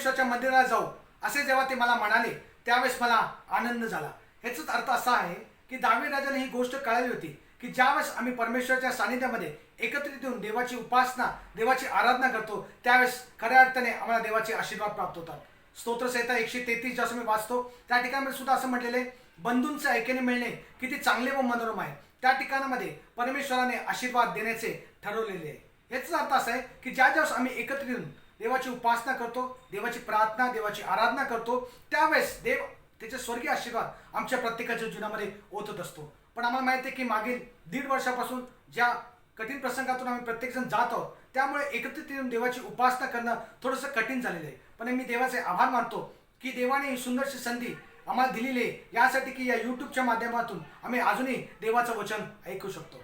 परमेश्वराच्या मंदिराला जाऊ असे जेव्हा ते मला म्हणाले त्यावेळेस मला आनंद झाला. ह्याचाच अर्थ असा आहे की दावीद राजाने ही गोष्ट कळली होती की ज्यावेळेस आम्ही परमेश्वराच्या सानिध्यामध्ये एकत्रित येऊन देवाची उपासना देवाची आराधना करतो त्यावेळेस खऱ्या अर्थाने आम्हाला देवाचे आशीर्वाद प्राप्त होतात. स्तोत्रसंहिता 133 ज्यास मी वाचतो त्या ठिकाणी सुद्धा असं म्हटलेले बंधूंचे ऐक्याने मिळणे किती चांगले व मनोरम आहे. त्या ठिकाणामध्ये परमेश्वराने आशीर्वाद देण्याचे ठरवलेले आहे. याचा अर्थ असा आहे की ज्या ज्यावेळेस आम्ही एकत्रित येऊन देवाची उपासना करतो देवाची प्रार्थना देवाची आराधना करतो त्यावेळेस देव त्याचे स्वर्गीय आशीर्वाद आमच्या प्रत्येकाच्या जीवनामध्ये ओतत असतो. पण आम्हाला माहिती आहे की मागील 1.5 वर्षापासून ज्या कठीण प्रसंगातून आम्ही प्रत्येकजण जात आहोत त्यामुळे एकत्रित येऊन देवाची उपासना करणं थोडंसं कठीण झालेलं आहे. पण मी देवाचे आभार मानतो की देवाने ही सुंदरशी संधी आम्हाला दिलेली आहे यासाठी की या यूट्यूबच्या माध्यमातून आम्ही अजूनही देवाचं वचन ऐकू शकतो.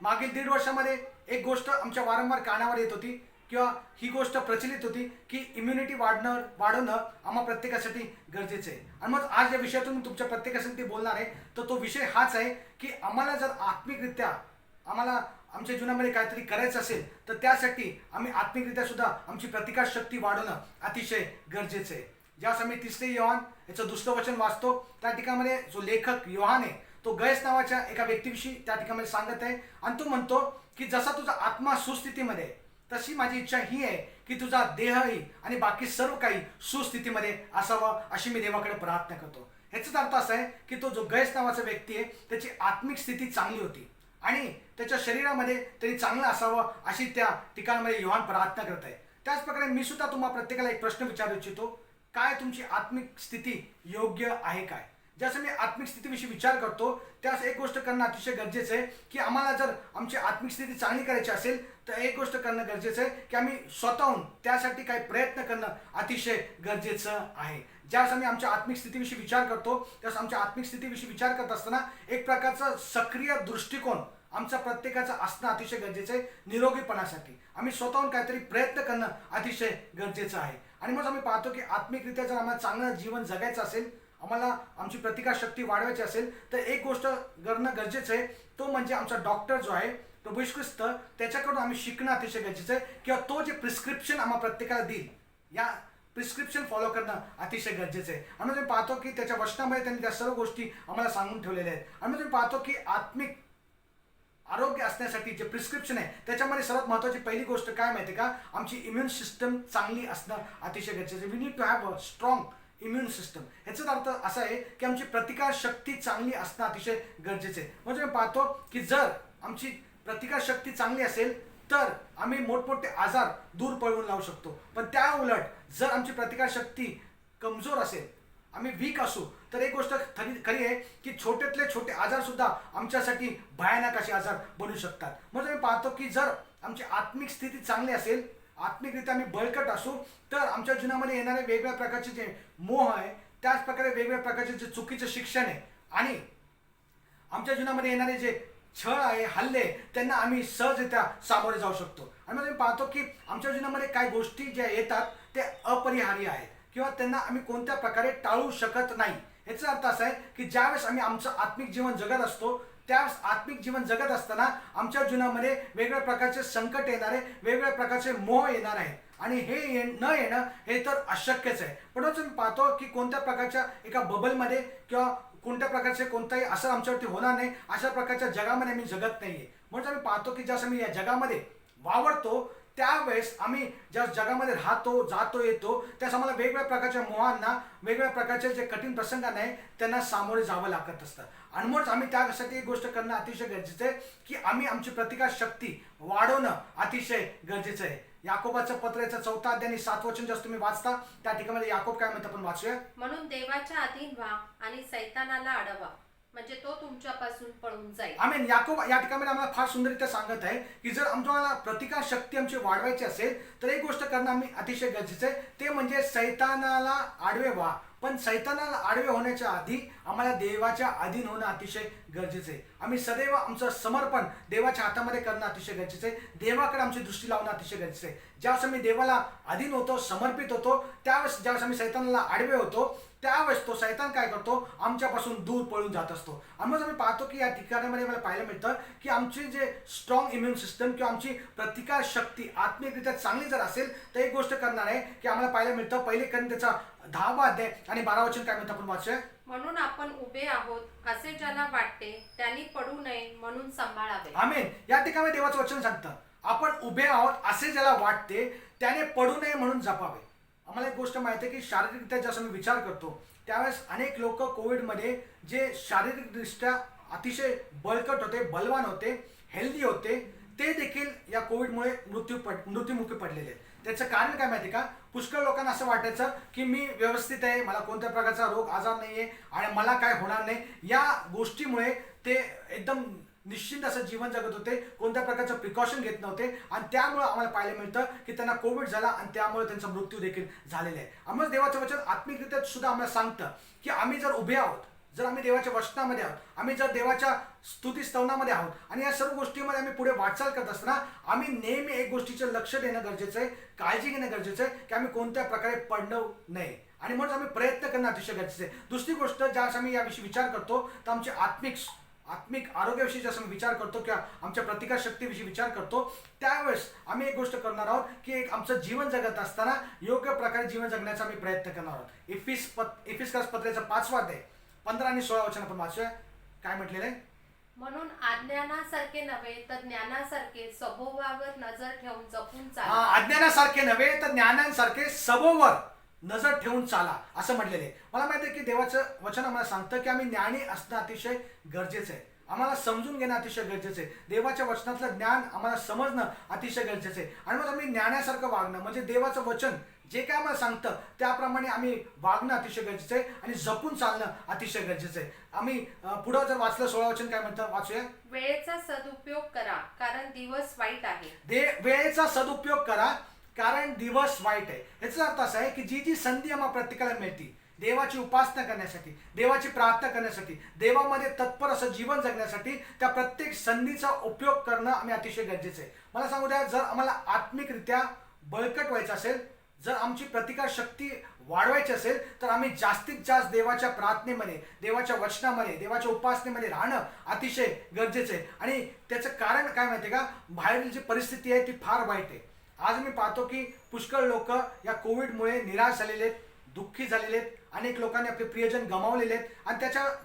मागील 1.5 वर्षामध्ये एक गोष्ट आमच्या वारंवार कानावर येत होती किंवा ही गोष्ट प्रचलित होती की इम्युनिटी वाढवणं आम्हा प्रत्येकासाठी गरजेचं आहे. आणि मग आज या विषयातून तुमच्या प्रत्येकासाठी बोलणार आहे तर तो विषय हाच आहे की आम्हाला जर आत्मिकरित्या आम्हाला आमच्या जीवनामध्ये काहीतरी करायचं असेल तर त्यासाठी आम्ही आत्मिकरित्या सुद्धा आमची प्रतिकारशक्ती वाढवणं अतिशय गरजेचं आहे. ज्यावेळेस आम्ही 3 योहान याचं 2रं वचन वाचतो त्या ठिकाणामध्ये जो लेखक योहान आहे तो गयस नावाच्या एका व्यक्तीविषयी त्या ठिकाणी सांगत आहे आणि तो म्हणतो की जसा तुझा आत्मा सुस्थितीमध्ये आहे तशी माझी इच्छा ही आहे की तुझा देहही आणि बाकी सर्व काही सुस्थितीमध्ये असावं अशी मी देवाकडे प्रार्थना करतो. ह्याचाच अर्थ असा आहे की तो जो गयस नावाचा व्यक्ती आहे त्याची आत्मिक स्थिती चांगली होती आणि त्याच्या शरीरामध्ये तरी चांगलं असावं अशी त्या ठिकाणामध्ये योहान प्रार्थना करत आहे. त्याच प्रकारे मी सुद्धा तुम्हा प्रत्येकाला एक प्रश्न विचारू इच्छितो, काय तुमची आत्मिक स्थिती योग्य आहे काय? जसं मी आत्मिक स्थितीविषयी विचार करतो त्यास एक गोष्ट करणं अतिशय गरजेचं आहे की आम्हाला जर आमची आत्मिक स्थिती चांगली करायची असेल तर एक गोष्ट करणं गरजेचं आहे की आम्ही स्वतःहून त्यासाठी काही प्रयत्न करणं अतिशय गरजेचं आहे. ज्यावेळेस आम्ही आमच्या आत्मिक स्थितीविषयी विचार करतो त्यावेळेस आमच्या आत्मिक स्थितीविषयी विचार करत असताना एक प्रकारचा सक्रिय दृष्टिकोन आमचा प्रत्येकाचा असणं अतिशय गरजेचं आहे. निरोगीपणासाठी आम्ही स्वतःहून काहीतरी प्रयत्न करणं अतिशय गरजेचं आहे. आणि मग आम्ही पाहतो की आत्मिकरित्या जर आम्हाला चांगलं जीवन जगायचं असेल आम्हाला आमची प्रतिकारशक्ती वाढवायची असेल तर एक गोष्ट करणं गरजेचं आहे तो म्हणजे आमचा डॉक्टर जो आहे प्रभू येशू ख्रिस्त त्याच्याकडून आम्ही शिकणं अतिशय गरजेचं आहे किंवा तो जे प्रिस्क्रिप्शन आम्हाला प्रत्येकाला देईल या प्रिस्क्रिप्शन फॉलो करणं अतिशय गरजेचं आहे. आणि तुम्ही पाहतो की त्याच्या वचनामध्ये त्यांनी त्या सर्व गोष्टी आम्हाला सांगून ठेवलेल्या आहेत. आणि तुम्ही पाहतो की आत्मिक आरोग्य असण्यासाठी जे प्रिस्क्रिप्शन आहे त्याच्यामध्ये सर्वात महत्त्वाची पहिली गोष्ट काय माहिती का, आमची इम्युन सिस्टम चांगली असणं अतिशय गरजेचं आहे. We need to have a strong immune system. ह्याचाच अर्थ असा आहे की आमची प्रतिकारशक्ती चांगली असणं अतिशय गरजेचं आहे. म्हणजे मी पाहतो की जर आमची प्रतिकारशक्ती चांगली असेल तर आम्ही मोठमोठे आजार दूर पळवून लावू शकतो. पण त्या उलट जर आमची प्रतिकारशक्ती कमजोर असेल आम्ही वीक असू तर एक गोष्ट खरी आहे की छोट्यातले छोटे आजार सुद्धा आमच्यासाठी भयानक असे आजार बनू शकतात. म्हणजे मी पाहतो की जर आमची आत्मिक स्थिती चांगली असेल आत्मिकरित्या आम्ही बळकट असू तर आमच्या जीवनामध्ये येणारे वेगवेगळ्या प्रकारचे जे मोह आहे त्याच प्रकारे वेगवेगळ्या प्रकारचे जे चुकीचं शिक्षण आहे आणि आमच्या जीवनामध्ये येणारे जे छळ आहे हल्ले त्यांना आम्ही सहजरित्या सामोरे जाऊ शकतो. आणि मग मी पाहतो की आमच्या जीवनामध्ये काही गोष्टी ज्या येतात ते अपरिहार्य आहेत किंवा त्यांना आम्ही कोणत्या प्रकारे टाळू शकत नाही. याचा अर्थ असा आहे की ज्यावेळेस आम्ही आमचं आत्मिक जीवन जगत असतो त्यावेळेस आत्मिक जीवन जगत असताना आमच्या जीवनामध्ये वेगवेगळ्या प्रकारचे संकट येणारे वेगवेगळ्या प्रकारचे मोह येणार आहे आणि हे न येणं हे तर अशक्यच आहे. पण मी पाहतो की कोणत्या प्रकारच्या एका बबलमध्ये किंवा कोणत्या प्रकारचे कोणताही असर आमच्यावरती होणार नाही अशा प्रकारच्या जगामध्ये आम्ही जगत नाहीये. म्हणजे आम्ही पाहतो की जसं मी या जगामध्ये वावरतो त्यावेळेस आम्ही ज्या जगामध्ये राहतो जातो येतो त्यास आम्हाला वेगवेगळ्या प्रकारच्या मोहांना वेगवेगळ्या प्रकारचे जे कठीण प्रसंगांना आहे त्यांना सामोरे जावं लागत असतं. आणि मग आम्ही त्यासाठी एक गोष्ट करणं अतिशय गरजेचं आहे की आम्ही आमची प्रतिकारशक्ती वाढवणं अतिशय गरजेचं आहे. याकोबाचं पत्र याचा 4 अध्याय आणि 7 वचन जास्त तुम्ही वाचता त्या ठिकाणी याकोब काय म्हणतात आपण वाचूया. म्हणून देवाच्या अधीन व्हा आणि सैतानाला अडवा म्हणजे तो तुमच्यापासून पळून जाईल. आमेन. याकोब या ठिकाणी आम्हाला फार सुंदररित्या सांगत आहे की जर आम्हाला प्रतिकारशक्ती आमची वाढवायची असेल तर एक गोष्ट करणं आम्ही अतिशय गरजेचं आहे ते म्हणजे सैतानाला आडवे व्हा. पण सैतानाला आडवे होण्याच्या आधी आम्हाला देवाच्या अधीन होणं अतिशय गरजेचं आहे. आम्ही सदैव आमचं समर्पण देवाच्या हातामध्ये करणं अतिशय गरजेचं आहे. देवाकडे आमची दृष्टी लावणं अतिशय गरजेचं आहे. ज्यावेळेस आम्ही देवाला अधीन होतो समर्पित होतो त्यावेळेस ज्यावेळेस आम्ही सैतानाला आडवे होतो त्यावेळेस तो शैतान काय करतो, आमच्यापासून दूर पळून जात असतो. आणि मग आम्ही पाहतो की या ठिकाणामध्ये मला पाहायला मिळतं की आमची जे स्ट्रॉंग इम्युन सिस्टम किंवा आमची प्रतिकार शक्ती आत्मिकरित्या चांगली जर असेल तर एक गोष्ट करणार आहे की आम्हाला पाहायला मिळतं पहिले त्याचा 10वा अध्याय आणि 12 वचन काय म्हणतं आपण वाचूया. म्हणून आपण उभे आहोत असे ज्याला वाटते त्यांनी पडू नये म्हणून सांभाळावे. आमेन. या ठिकाणी देवाचं वचन सांगतं आपण उभे आहोत असे ज्याला वाटते त्याने पडू नये म्हणून जपावे. आम्हाला एक गोष्ट माहिती आहे की शारीरिकरित्या जसं मी विचार करतो त्यावेळेस अनेक लोक कोविडमध्ये जे शारीरिकदृष्ट्या अतिशय बळकट होते, बलवान होते, हेल्दी होते, ते देखील या कोविडमुळे मृत्युमुखी पडलेले आहेत. त्याचं कारण काय माहिती का, पुष्कळ लोकांना असं वाटायचं की मी व्यवस्थित आहे, मला कोणत्या प्रकारचा रोग आजार नाही आहे आणि मला काय होणार नाही. या गोष्टीमुळे ते एकदम निश्चिंत असं जीवन जगत होते, कोणत्या प्रकारचं प्रिकॉशन घेत नव्हते आणि त्यामुळे आम्हाला पाहायला मिळतं की त्यांना कोविड झाला आणि त्यामुळे त्यांचा मृत्यू देखील झालेला आहे. आम्हाला देवाचं वचन आत्मिकरित्या सुद्धा आम्हाला सांगतं की आम्ही जर उभे आहोत, जर आम्ही देवाच्या वचनामध्ये आहोत, आम्ही जर देवाच्या स्तुती स्तवनामध्ये आहोत आणि या सर्व गोष्टीमध्ये आम्ही पुढे वाटचाल करत असताना आम्ही नेहमी एक गोष्टीचं लक्ष देणं गरजेचं आहे, काळजी घेणं गरजेचं आहे की आम्ही कोणत्या प्रकारे पडणं नये आणि म्हणून आम्ही प्रयत्न करणं अतिशय गरजेचं आहे. दुसरी गोष्ट ज्यावेळेस आम्ही याविषयी विचार करतो तर आमचे आत्मिक आरोग्याविषयी जसं मी विचार करतो किंवा आमच्या प्रतिकार शक्तीविषयी विचार करतो त्यावेळेस आम्ही एक गोष्ट करणार आहोत की एक आमचं जीवन जगत असताना योग्य प्रकारे जीवन जगण्याचा आम्ही प्रयत्न करणार आहोत. इफिसकस पत्रेचा 5वा अध्याय 15 आणि 16 वचन आपण वाचूया. काय म्हटलेलं आहे. म्हणून अज्ञानासारखे नव्हे तर ज्ञानासारखे स्वभावावर नजर ठेवून जपून चाला. अज्ञानासारखे नव्हे तर ज्ञानासारखे स्वभावावर नजर ठेवून चाला असं म्हटलेलं आहे. मला माहिती आहे की देवाचं वचन आम्हाला सांगतं की आम्ही ज्ञानी असणं अतिशय गरजेचं आहे, आम्हाला समजून घेणं अतिशय गरजेचं आहे, देवाच्या वचनातलं ज्ञान आम्हाला समजणं अतिशय गरजेचं आहे. आणि मग आम्ही ज्ञानासारखं वागणं म्हणजे देवाचं वचन जे काय आम्हाला सांगतं त्याप्रमाणे आम्ही वागणं अतिशय गरजेचं आहे आणि जपून चालणं अतिशय गरजेचं आहे. आम्ही पुढं जर वाचलं 16 वचन काय म्हणतं वाचूया. वेळेचा सदुपयोग करा कारण दिवस वाईट आहे. वेळेचा सदुपयोग करा कारण दिवस वाईट आहे. याचा अर्थ असा आहे की जी संधी आम्हाला प्रत्येकाला मिळते देवाची उपासना करण्यासाठी, देवाची प्रार्थना करण्यासाठी, देवामध्ये तत्पर असं जीवन जगण्यासाठी त्या प्रत्येक संधीचा उपयोग करणं आम्ही अतिशय गरजेचं आहे. मला सांगू द्या, जर आम्हाला आत्मिकरित्या बळकट व्हायचं असेल, जर आमची प्रतिकार शक्ती वाढवायची असेल तर आम्ही जास्तीत जास्त देवाच्या प्रार्थनेमध्ये, देवाच्या वचनामध्ये, देवाच्या उपासनेमध्ये राहणं अतिशय गरजेचं आहे. आणि त्याचं कारण काय माहिती आहे का, बाहेरील जी परिस्थिती आहे ती फार वाईट आहे. आज मी पाहतो की पुष्कळ लोक या कोविडमुळे निराश झालेले आहेत, दुःखी झालेले आहेत, अनेक लोकांनी आपले प्रियजन गमावलेले आहेत आणि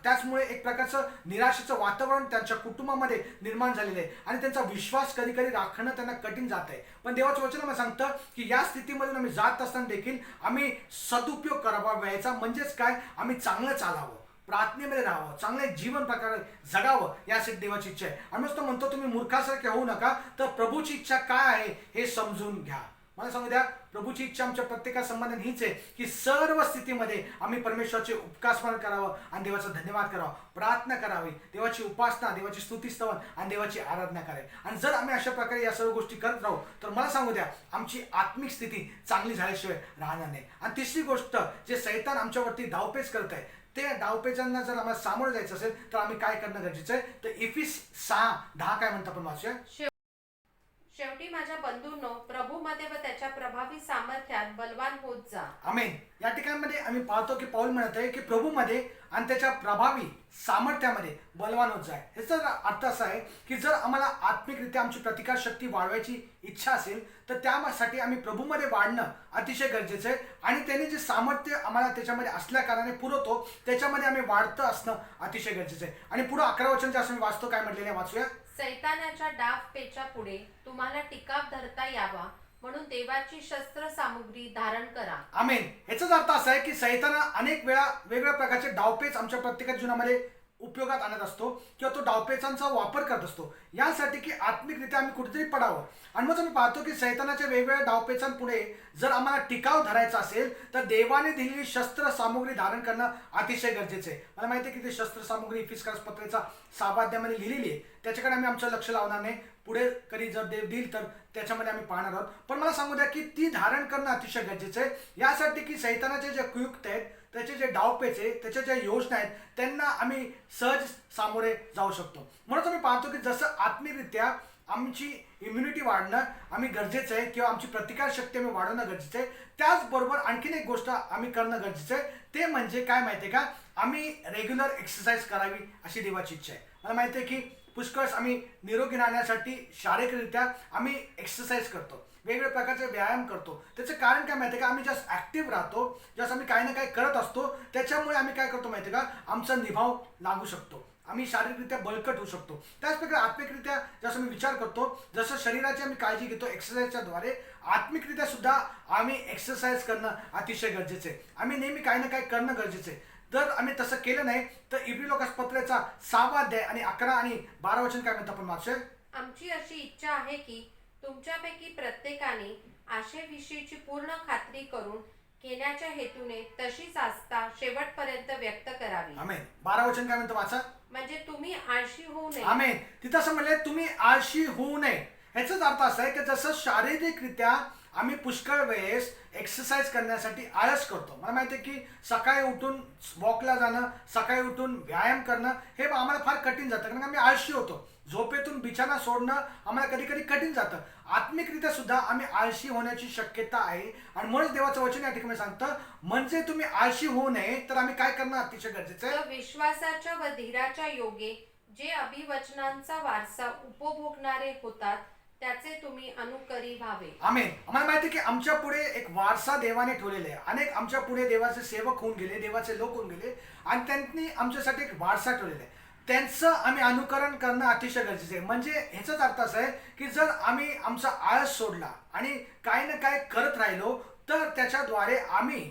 त्याचमुळे एक प्रकारचं निराशेचं वातावरण त्यांच्या कुटुंबामध्ये निर्माण झालेलं आहे आणि त्यांचा विश्वास कधी कधी राखणं त्यांना कठीण जात आहे. पण देवाचं वचन मला सांगतं की या स्थितीमधून आम्ही जात असताना देखील आम्ही सदुपयोग करावा वेळेचा. म्हणजेच काय, आम्ही चांगलं चालावं, प्रार्थनेमध्ये राहावं, चांगले जीवन प्रकारे जगावं यासाठी देवाची इच्छा आहे. आणि मग तो म्हणतो तुम्ही मूर्खासारखे होऊ नका तर प्रभूची इच्छा काय आहे हे समजून घ्या. मला सांगू द्या, प्रभूची इच्छा आमच्या प्रत्येका संबंधाने हीच आहे की सर्व स्थितीमध्ये आम्ही परमेश्वराचे उपकारस्मरण करावं आणि देवाचा धन्यवाद करावा, प्रार्थना करावी, देवाची उपासना, देवाची स्तुतीस्तवन आणि देवाची आराधना करावी. आणि जर आम्ही अशा प्रकारे या सर्व गोष्टी करत राहू तर मला सांगू द्या आमची आत्मिक स्थिती चांगली झाल्याशिवाय राहणार नाही. आणि तिसरी गोष्ट, जे शैतान आमच्यावरती डावपेच करत आहे ते डावपेचांना जर आम्हाला सामोरं जायचं असेल तर आम्ही काय करणं गरजेचं आहे. तर इफिस 6:10 काय म्हणतं आपण वाचूया. शेवटी माझ्या बंधूंनो, प्रभूमध्ये व त्याच्या प्रभावी सामर्थ्यात बलवान होत जा. आमेन. या ठिकाणामध्ये आम्ही पाहतो की पाऊल म्हणत आहे की प्रभूमध्ये आणि त्याच्या प्रभावी सामर्थ्यामध्ये बलवान होत जाय. याचा अर्थ असा आहे की जर आम्हाला आत्मिकरित्या आमची प्रतिकार शक्ती वाढवायची इच्छा असेल तर त्यासाठी आम्ही प्रभूमध्ये वाढणं अतिशय गरजेचं आहे आणि त्याने जे सामर्थ्य आम्हाला त्याच्यामध्ये असल्या कारणाने पुरवतो त्याच्यामध्ये आम्ही वाढतं असणं अतिशय गरजेचं आहे. आणि पुढं 11 वचन जे असं मी वाचतो काय म्हटलेलं आहे वाचूया. सैतानाच्या डाव पेचा पुढे तुम्हाला टिकाव धरता यावा म्हणून देवाची शस्त्र सामुग्री धारण करा. आमेन. याचाच अर्थ असा आहे की सैतान अनेक वेळा वेगवेगळ्या प्रकारचे डावपेच आमच्या प्रत्येक जीवनामध्ये उपयोगात आणत असतो किंवा तो डावपेचांचा वापर करत असतो यासाठी की आत्मिकरित्या आम्ही कुठेतरी पडावं. आणि मग आम्ही पाहतो की सैतानाच्या वेगवेगळ्या डावपेचांपुढे जर आम्हाला टिकाव धरायचा असेल तर देवाने दिलेली शस्त्र सामुग्री धारण करणं अतिशय गरजेचं आहे. मला माहिती आहे की ते शस्त्र सामुग्री इफिसकस पत्रेचा 6व्या अध्यायामध्ये लिहिलेली आहे, त्याच्याकडे आम्ही आमचं लक्ष लावणार नाही, पुढे कधी जर देव देईल तर त्याच्यामध्ये आम्ही पाहणार आहोत. पण मला सांगू द्या की ती धारण करणं अतिशय गरजेचं आहे यासाठी की सैतानाचे जे कुयुक्त आहेत, त्याचे जे डावपेच आहे, त्याच्या ज्या योजना आहेत त्यांना आम्ही सहज सामोरे जाऊ शकतो. म्हणून आम्ही पाहतो की जसं आत्मिकरित्या आमची इम्युनिटी वाढणं आम्ही गरजेचं आहे किंवा आमची प्रतिकारशक्ती आम्ही वाढवणं गरजेचं आहे. त्याचबरोबर आणखीन एक गोष्ट आम्ही करणं गरजेचं आहे, ते म्हणजे काय माहिती आहे का, आम्ही रेग्युलर एक्सरसाइज करावी अशी देवाची इच्छा आहे. मला माहिती आहे की पुष्कळ आम्ही निरोगी राहण्यासाठी शारीरिकरित्या आम्ही एक्सरसाइज करतो, वेगवेगळ्या प्रकारचे व्यायाम करतो. त्याचं कारण काय माहिती आहे का, आम्ही जास्त ॲक्टिव्ह राहतो, जास्त आम्ही काही ना काही करत असतो. त्याच्यामुळे आम्ही काय करतो माहिती आहे का, आमचा निभाव लागू शकतो, आम्ही शारीरिकरित्या बळकट होऊ शकतो. त्याचप्रकारे आत्मिकरित्या जसं मी विचार करतो, जसं शरीराची आम्ही काळजी घेतो एक्सरसाइजच्या द्वारे, आत्मिकरित्या सुद्धा आम्ही एक्सरसाइज करणं अतिशय गरजेचं आहे. आम्ही नेहमी काही ना काही करणं गरजेचं आहे. जर आम्ही तसं केलं नाही तर इब्री लोकास पत्राचा 6वा अध्याय आणि 11 आणि 12 वचन काय म्हणतात आपण वाचूया. आमची अशी इच्छा आहे की तुमच्यापैकी प्रत्येकाने आशेविषयीची पूर्ण खात्री करून घेण्याच्या हेतूने तशीच आस्था शेवटपर्यंत व्यक्त करावी. आमेन. 12 वचन काय म्हणतं वाचा. म्हणजे तुम्ही आळशी होऊ नये. आमेन. तिथं असं म्हणले तुम्ही आळशी होऊ नये. ह्याचाच अर्थ असा आहे की जसं शारीरिकरित्या आम्ही पुष्कळ वेळेस एक्सरसाइज करण्यासाठी आळस करतो. मला माहिती आहे की सकाळी उठून वॉकला जाणं, सकाळी उठून व्यायाम करणं हे आम्हाला फार कठीण जातं, कारण आम्ही आळशी होतो. झोपेतून बिछाना सोडणं आम्हाला कधी कधी कठीण जातं. आत्मिकरित्या सुद्धा आम्ही आळशी होण्याची शक्यता आहे. आणि म्हणून देवाचं वचन या ठिकाणी सांगतं, म्हणजे तुम्ही आळशी होऊ नये तर आम्ही काय करणं अतिशय गरजेचं आहे. तर विश्वासाच्या व धीराच्या योगे जे अभिवचनांचा वारसा उपभोगणारे होतात त्याचे तुम्ही अनुकरी व्हावे. आमेन. आम्हाला माहिती आहे की आमच्या पुढे एक वारसा देवाने ठेवलेला आहे. अनेक आमच्या पुढे देवाचे सेवक होऊन गेले, देवाचे लोक होऊन गेले आणि त्यांनी आमच्यासाठी एक वारसा ठेवलेला आहे. त्यांचं आम्ही अनुकरण करणं अतिशय गरजेचं आहे. म्हणजे ह्याचाच अर्थ असा आहे की जर आम्ही आमचा आळस सोडला आणि काही ना काही करत राहिलो तर त्याच्याद्वारे आम्ही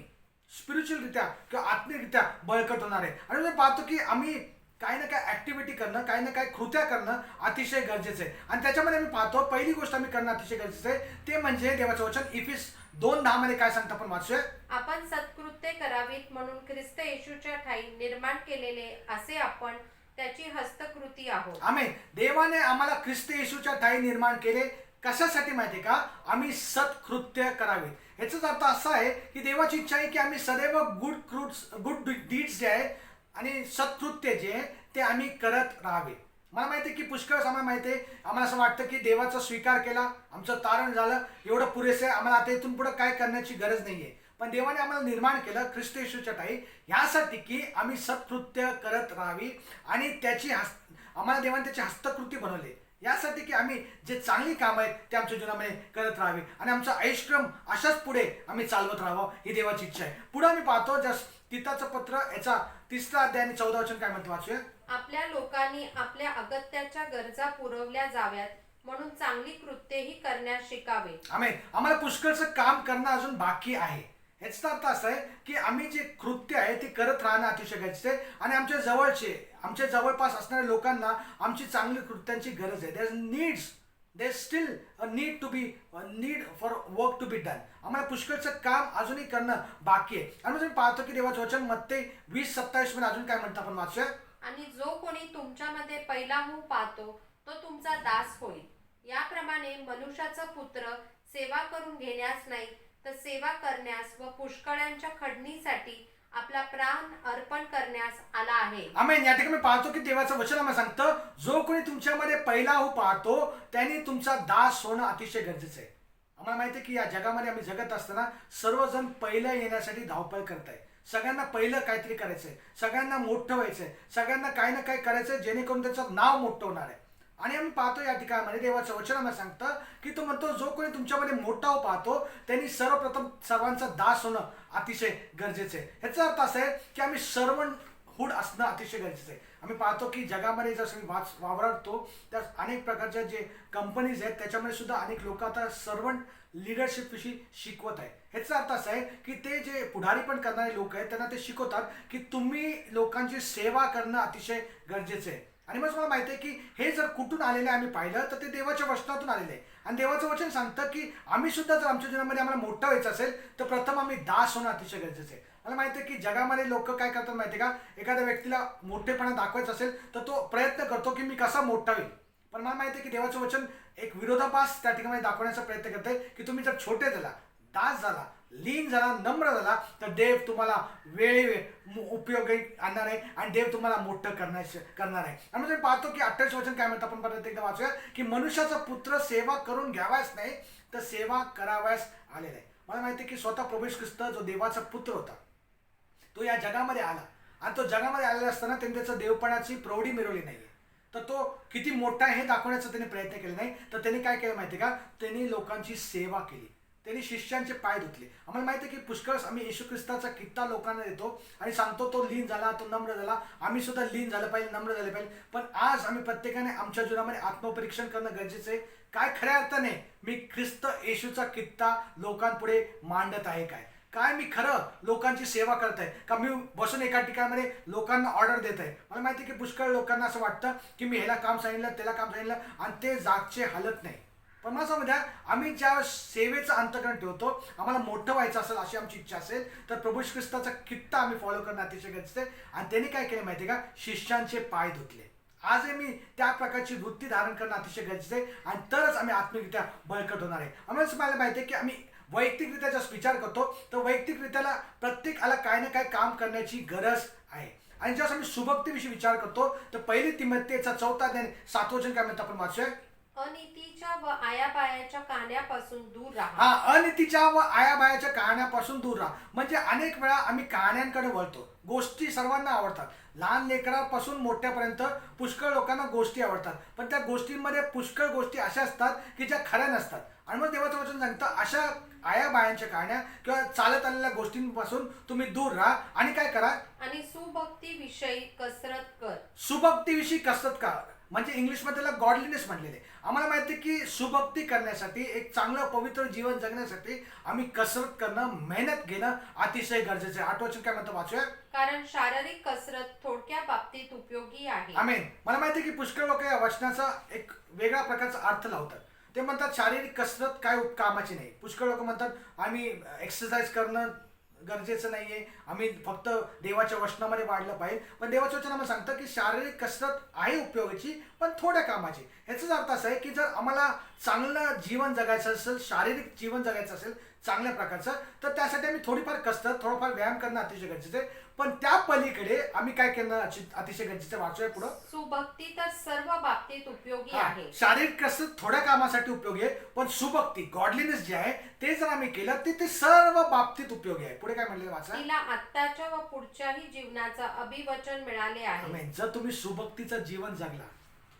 स्पिरिच्युअलरित्या किंवा आत्मिकरित्या बळकट होणार आहे. आणि मी पाहतो की आम्ही काही ना काही ऍक्टिव्हिटी करणं, काही ना काही कृत्या करणं अतिशय गरजेचं आहे. आणि त्याच्यामध्ये मी पाहतो पहिली गोष्ट आम्ही करणं अतिशय गरजेचं आहे, ते म्हणजे देवाचं वचन इफिस 2:10 मध्ये काय सांगतं आपण वाचूया. आपण सत्कृत्य करावीत म्हणून ख्रिस्त येशूच्या ठाई निर्माण केलेले असे आपण त्याची हस्तकृती आहोत. आमेन. देवाने आम्हाला ख्रिस्त येशूच्या ठाई निर्माण केले. कशासाठी माहिती का, आम्ही सत्कृत्य करावे. ह्याचाच अर्थ असा आहे की देवाची इच्छा आहे की आम्ही सदैव गुड डीड्स जे आहे आणि सत्कृत्य जे आहे ते आम्ही करत राहावे. मला माहिती आहे की पुष्कळ आम्हाला माहिती आहे, आम्हाला असं वाटतं की देवाचा स्वीकार केला, आमचं तारण झालं, एवढं पुरेसं आहे, आम्हाला आता इथून पुढे काय करण्याची गरज नाही आहे. पण देवाने आम्हाला निर्माण केलं ख्रिस्त येशूच्या ठाई ह्यासाठी की आम्ही सत्कृत्य करत राहावी आणि त्याची आम्हाला देवाने त्याची हस्तकृती बनवली यासाठी की आम्ही जे चांगली कामं आहेत ते आमच्या जीवनामध्ये करत राहावी आणि आमचा आयुष्यक्रम अशाच पुढे आम्ही चालवत राहावं ही देवाची इच्छा आहे. पुढे आम्ही पाहतो तिताचं पत्र याचा 3रा अध्याय आणि 14 वचन काय म्हणतो वाचूया. आपल्या लोकांनी आपल्या अगत्याच्या गरजा पुरवल्या जाव्यात म्हणून चांगली कृत्येही करण्यास शिकावे. आमेन. आम्हाला पुष्कळचं काम करणं अजून बाकी आहे. ह्याचा अर्थ असा आहे की आम्ही जे कृत्य आहे ते करत राहणं अतिशय गरजेचं आहे आणि आमच्या जवळपास असणाऱ्या लोकांना आमची चांगली कृत्यांची गरज आहे. There's still a need for work to be done. आम्हाला पुष्कळचं काम अजूनही करणं बाकी आहे. आणि म्हणजे पाहतो की देवाचं वचन मत्ते 20:27 मध्ये अजून काय म्हणतं आपण वाचूया. आणि जो कोणी तुमच्यामध्ये पहिला मुख पाहतो तो तुमचा दास होईल. याप्रमाणे मनुष्याचा पुत्र सेवा करून घेण्यास नाही तर सेवा करण्यास व पुष्कळांच्या खडणीसाठी आपला प्राण अर्पण करण्यास आला आहे. आमेन. या ठिकाणी पाहतो की देवाचं वचन आम्हाला सांगतं, जो कोणी तुमच्यामध्ये पहिला हो पाहतो त्यांनी तुमचा दास होणं अतिशय गरजेचं आहे. आम्हाला माहिती आहे की या जगामध्ये आम्ही जगत असताना सर्वजण पहिलं येण्यासाठी धावपळ करत आहे. सगळ्यांना पहिलं काहीतरी करायचंय, सगळ्यांना मोठं व्हायचंय, सगळ्यांना काही ना काही करायचंय जेणेकरून त्याचं नाव मोठं होणार आहे. आणि आम्ही पाहतो या ठिकाणामध्ये देवाचं वचन आम्हाला सांगतं की तो म्हणतो, जो कोणी तुमच्यामध्ये मोठा हो पाहतो त्यांनी सर्वप्रथम सर्वांचा दास होणं अतिशय गरजेचं आहे. ह्याचा अर्थ असा आहे की आम्ही सर्वंटहूड असणं अतिशय गरजेचं आहे. आम्ही पाहतो की जगामध्ये जसं वावरतो त्या अनेक प्रकारच्या जे कंपनीज आहेत त्याच्यामध्ये सुद्धा अनेक लोक आता सर्वंट लिडरशिप विषयी शिकवत आहे. ह्याचा अर्थ असा आहे की ते जे पुढारी पण करणारे लोक आहेत त्यांना ते शिकवतात की तुम्ही लोकांची सेवा करणं अतिशय गरजेचं आहे. आणि मग मला माहिती आहे की हे जर कुठून आलेलं आम्ही पाहिलं तर ते देवाच्या वचनातून आलेलं आहे. आणि देवाचं वचन सांगतं की आम्ही सुद्धा जर आमच्या जीवनामध्ये आम्हाला मोठं व्हायचं असेल तर प्रथम आम्ही दास होणं अतिशय गरजेचं आहे. मला माहिती आहे की जगामध्ये लोक काय करतात माहिती आहे का, एखाद्या व्यक्तीला मोठेपणा दाखवायचं असेल तर तो प्रयत्न करतो की मी कसा मोठा होईल. पण मला माहिती आहे की देवाचं वचन एक विरोधाभास त्या ठिकाणी दाखवण्याचा प्रयत्न करतंय की तुम्ही जर छोटे झाला, दास झाला लीन झाला, नम्र झाला, तर देव तुम्हाला उपयोगी आणणार आहे आणि देव तुम्हाला मोठं करणार आहे. आणि म्हणजे पाहतो की 28 वचन काय म्हणतं, आपण परत एकदा वाचूया की मनुष्याचा पुत्र सेवा करून घ्यावाच नाही तर सेवा कराव्यास आलेला आहे. मला माहिती आहे की स्वतः प्रभू येशू ख्रिस्त जो देवाचा पुत्र होता, तो या जगामध्ये आला आणि तो जगामध्ये आलेला असताना त्यांनी त्याचं देवपणाची प्रौढी मिरवली नाही. तर तो किती मोठा आहे हे दाखवण्याचा त्यांनी प्रयत्न केला नाही. तर त्यांनी काय केलं माहिती आहे का, त्यांनी लोकांची सेवा केली, त्यांनी शिष्यांचे पाय धुतले. आम्हाला माहिती आहे की पुष्कळ आम्ही येशू ख्रिस्ताचा कित्ता लोकांना देतो आणि सांगतो तो लीन झाला, तो नम्र झाला, आम्ही सुद्धा लीन झालं पाहिजे, नम्र झाले पाहिजे. पण आज आम्ही प्रत्येकाने आमच्या जीवनामध्ये आत्मपरीक्षण करणं गरजेचं आहे. काय खऱ्या अर्थाने मी ख्रिस्त येशूचा कित्ता लोकांपुढे मांडत आहे, काय मी खरं लोकांची सेवा करत आहे का, मी बसून एका ठिकाणामध्ये लोकांना ऑर्डर देत आहे. मला माहिती आहे की पुष्कळ लोकांना असं वाटतं की मी ह्याला काम सांगितलं, त्याला काम सांगितलं आणि ते जागचे हालत नाही. पण मला समजा आम्ही ज्या सेवेचं अंतकरण ठेवतो, आम्हाला मोठं व्हायचं असेल अशी आमची इच्छा असेल तर प्रभू ख्रिस्ताचा कित्ता आम्ही फॉलो करणं अतिशय गरजेचं आहे. आणि त्यांनी काय केलं माहिती आहे का, शिष्यांचे पाय धुतले. आजही मी त्या प्रकारची वृत्ती धारण करणं अतिशय गरजेचं आहे आणि तरच आम्ही आत्मिकरित्या बळकट होणार आहे. आम्हाला माहिती आहे की आम्ही वैयक्तिकरित्या जर विचार करतो तर वैयक्तिकरित्याला प्रत्येकाला काय ना काय काम करण्याची गरज आहे. आणि जेव्हा आम्ही सुभक्तीविषयी विचार करतो तर 1 तिमोथेचा 4 अध्याय 7 वचन काय म्हणतं आपण वाचूया. अनितीच्या व आयाबायाच्या कहाण्यापासून दूर राहा. हा, अनितीच्या व आयाबायाच्या कहाण्यापासून दूर राहा. म्हणजे अनेक वेळा आम्ही कहाण्यांकडे वळतो. गोष्टी सर्वांना आवडतात, लहान लेकरापासून मोठ्यापर्यंत पुष्कळ लोकांना गोष्टी आवडतात. पण त्या गोष्टींमध्ये पुष्कळ गोष्टी अशा असतात की ज्या खऱ्या नसतात. आणि मग देवाचं वचन सांगतं अशा आयाबायांच्या कहाण्या किंवा चालत आलेल्या गोष्टींपासून तुम्ही दूर राहा आणि काय करा, आणि सुभक्तीविषयी कसरत कर. सुभक्तीविषयी कसरत करा. म्हणजे इंग्लिशमध्ये त्याला गॉडलीनेस म्हणलेले. आम्हाला माहिती आहे की सुभक्ती करण्यासाठी, एक चांगलं पवित्र जीवन जगण्यासाठी आम्ही कसरत करणं, मेहनत घेणं अतिशय गरजेचं आहे. 8 वचन काय म्हणतं वाचूया. कारण शारीरिक कसरत थोडक्या बाबतीत उपयोगी आहे. आमेन. मला माहिती आहे की पुष्कळ लोक या वचनाचा एक वेगळ्या प्रकारचा अर्थ लावतात. ते म्हणतात शारीरिक कसरत काय कामाची नाही. पुष्कळ लोक म्हणतात आम्ही एक्सरसाइज करणं गरजेचं नाहीये, आम्ही फक्त देवाच्या वचनामध्ये वाढलं पाहिजे. पण देवाचं वचन आम्हाला सांगतं की शारीरिक कसरत आहे उपयोगाची पण थोड्या कामाची. ह्याचाच अर्थ असा आहे की जर आम्हाला चांगलं जीवन जगायचं असेल, शारीरिक जीवन जगायचं असेल चांगल्या प्रकारचं, तर त्यासाठी आम्ही थोडीफार कसरत, थोडंफार व्यायाम करणं अतिशय गरजेचं आहे. पण त्या पलीकडे आम्ही काय करणं अतिशय गरजेचं. वाचूया पुढं. सुभक्ती तर सर्व बाबतीत उपयोगी आहे. शारीरिक कसरत थोड्या कामासाठी उपयोगी आहे, पण सुभक्ती, गॉडलीनेस जे आहे ते जर आम्ही केलं तर ते सर्व बाबतीत उपयोगी आहे. पुढे काय म्हणले वाचा. तिला आत्ताच्या व पुढच्याही जीवनाचं अभिवचन मिळाले आहे. जर तुम्ही सुभक्तीचं जीवन जगला,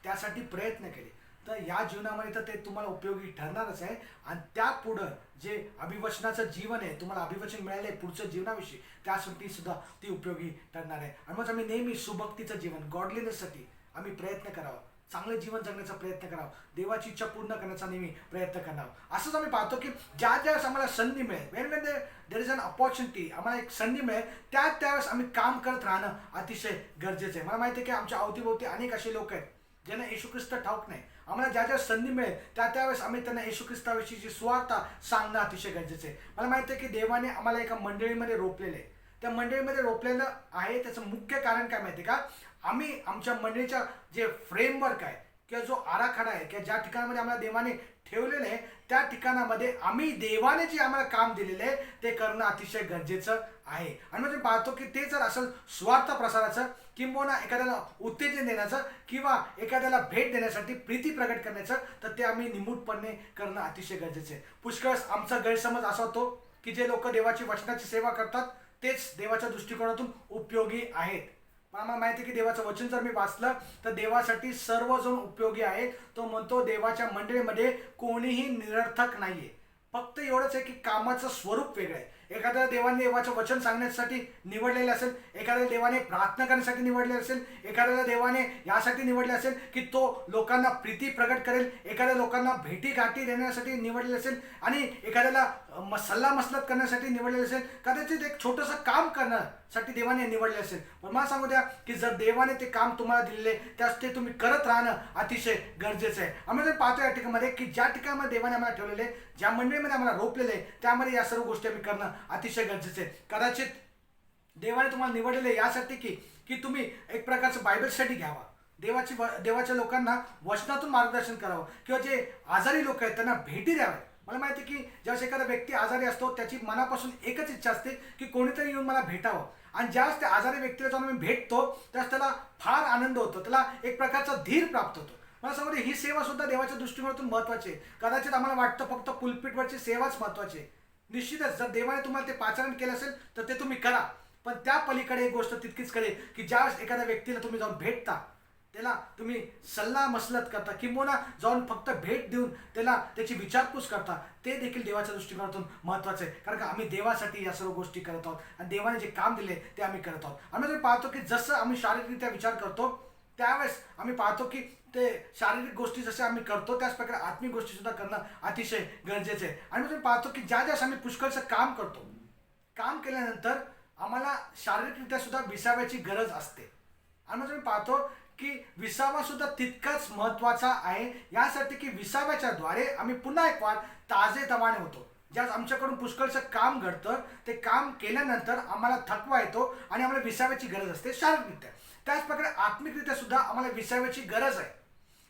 त्यासाठी प्रयत्न केले, तर या जीवनामध्ये तर ते तुम्हाला उपयोगी ठरणारच आहे. आणि त्या पुढं जे अभिवचनाचं जीवन आहे, तुम्हाला अभिवचन मिळाले पुढच्या जीवनाविषयी, त्यासाठी सुद्धा ती उपयोगी ठरणार आहे. आणि मग आम्ही नेहमी सुभक्तीचं जीवन, गॉडलीनेससाठी आम्ही प्रयत्न करावा, चांगलं जीवन जगण्याचा प्रयत्न करावा, देवाची इच्छा पूर्ण करण्याचा नेहमी प्रयत्न करावा. असंच आम्ही पाहतो की ज्या ज्यावेळेस आम्हाला संधी मिळेल, when there is an opportunity, आम्हाला एक संधी मिळेल त्यावेळेस आम्ही काम करत राहणं अतिशय गरजेचं आहे. मला माहिती आहे की आमच्या अवतीभोवती अनेक असे लोक आहेत ज्यांना येशू ख्रिस्त ठाऊक नाही. आम्हाला ज्या संधी मिळेल त्यावेळेस आम्ही त्यांना येशू ख्रिस्ताविषयीची सुवार्ता सांगणं अतिशय गरजेचं आहे. मला माहिती आहे की देवाने आम्हाला एका मंडळीमध्ये रोपलेलं आहे. त्या मंडळीमध्ये रोपलेलं आहे त्याचं मुख्य कारण काय माहिती आहे का, आम्ही आमच्या मंडळीच्या जे फ्रेमवर्क आहे किंवा जो आराखडा आहे किंवा ज्या ठिकाणामध्ये आम्हाला देवाने ठेवलेलं आहे, त्या ठिकाणामध्ये आम्ही देवाने जे आम्हाला काम दिलेलं आहे ते करणं अतिशय गरजेचं आहे. आणि म्हणजे पाहतो की ते जर असेल स्वार्थ प्रसाराचं, किंबहुना एखाद्याला उत्तेजन देण्याचं किंवा एखाद्याला भेट देण्यासाठी प्रीती प्रकट करण्याचं, तर ते आम्ही निमूटपणे करणं अतिशय गरजेचं आहे. पुष्कळ आमचा गैरसमज असा होतो की जे लोक देवाची वचनाची सेवा करतात तेच देवाच्या दृष्टिकोनातून उपयोगी आहेत. पण आम्हाला माहिती आहे की देवाचं वचन जर मी वाचलं तर देवासाठी सर्वजण उपयोगी आहे. तो म्हणतो देवाच्या मंडळीमध्ये कोणीही निरर्थक नाहीये. फक्त एवढंच आहे की कामाचं स्वरूप वेगळं आहे. एखाद्या देवाने देवाचं वचन सांगण्यासाठी निवडलेलं असेल, एखाद्या देवाने प्रार्थना करण्यासाठी निवडले असेल, एखाद्याला देवाने यासाठी निवडले असेल की तो लोकांना प्रीती प्रकट करेल, एखाद्या लोकांना भेटी गाठी देण्यासाठी निवडले असेल, आणि एखाद्याला सल्ला मसलत करण्यासाठी निवडलेले असेल, कदाचित एक छोटंसं काम करण्यासाठी देवाने निवडले असेल. पण मला सांगू द्या की जर देवाने ते काम तुम्हाला दिलेले त्यास ते तुम्ही करत राहणं अतिशय गरजेचं आहे. आम्ही जर पाहतो या ठिकाणामध्ये की ज्या ठिकाणामध्ये देवाने आम्हाला ठेवलेले, ज्या मंडळीमध्ये आम्हाला रोपलेले, त्यामध्ये या सर्व गोष्टी आम्ही करणं अतिशय गरजेचं आहे. कदाचित देवाने तुम्हाला निवडलेले यासाठी की तुम्ही एक प्रकारचं बायबल स्टडी घ्यावा, देवाच्या लोकांना वचनातून मार्गदर्शन करावं, किंवा जे आजारी लोक आहेत त्यांना भेटी द्याव्या, मला माहिती आहे की ज्यावेळेस एखादा व्यक्ती आजारी असतो त्याची मनापासून एकच इच्छा असते की कोणीतरी येऊन मला भेटावं. आणि ज्यावेळेस त्या आजारी व्यक्तीला जाऊन मी भेटतो त्यावेळेस त्याला फार आनंद होतो, त्याला एक प्रकारचा धीर प्राप्त होतो. मला सांगू दे, ही सेवा सुद्धा देवाच्या दृष्टिकोनातून महत्त्वाची आहे. कदाचित आम्हाला वाटतं फक्त पुलपिटवरची सेवाच महत्त्वाची आहे. निश्चितच जर देवाने तुम्हाला ते पाचारण केलं असेल तर ते तुम्ही करा, पण त्या पलीकडे एक गोष्ट तितकीच करेल की ज्यावेळेस एखाद्या व्यक्तीला तुम्ही जाऊन भेटता, त्याला तुम्ही सल्ला मसलत करता किंवा जाऊन फक्त भेट देऊन त्याला त्याची विचारपूस करता, ते देखील देवाच्या दृष्टिकोनातून महत्त्वाचं आहे. कारण का आम्ही देवासाठी या सर्व गोष्टी करत आहोत आणि देवाने जे काम दिले ते आम्ही करत आहोत. आम्ही तुम्ही पाहतो की जसं आम्ही शारीरिकरित्या विचार करतो त्यावेळेस आम्ही पाहतो की ते शारीरिक गोष्टी जसे आम्ही करतो त्याच प्रकारे आत्मिक गोष्टी सुद्धा करणं अतिशय गरजेचं आहे. आणि तुम्ही पाहतो की ज्या ज्या आम्ही पुष्कळचं काम करतो, काम केल्यानंतर आम्हाला शारीरिकरित्या सुद्धा विसाव्याची गरज असते. आणि तुम्ही पाहतो की विसावा सुद्धा तितकाच महत्त्वाचा आहे, यासाठी की विसाव्याच्या द्वारे आम्ही पुन्हा एक वार ताजेतवाने होतो. ज्यास आमच्याकडून पुष्कळचं काम घडतं, ते काम केल्यानंतर आम्हाला थकवा येतो आणि आम्हाला विसाव्याची गरज असते शारीरिकरित्या. त्याच प्रकारे आत्मिकरित्या सुद्धा आम्हाला विसाव्याची गरज आहे.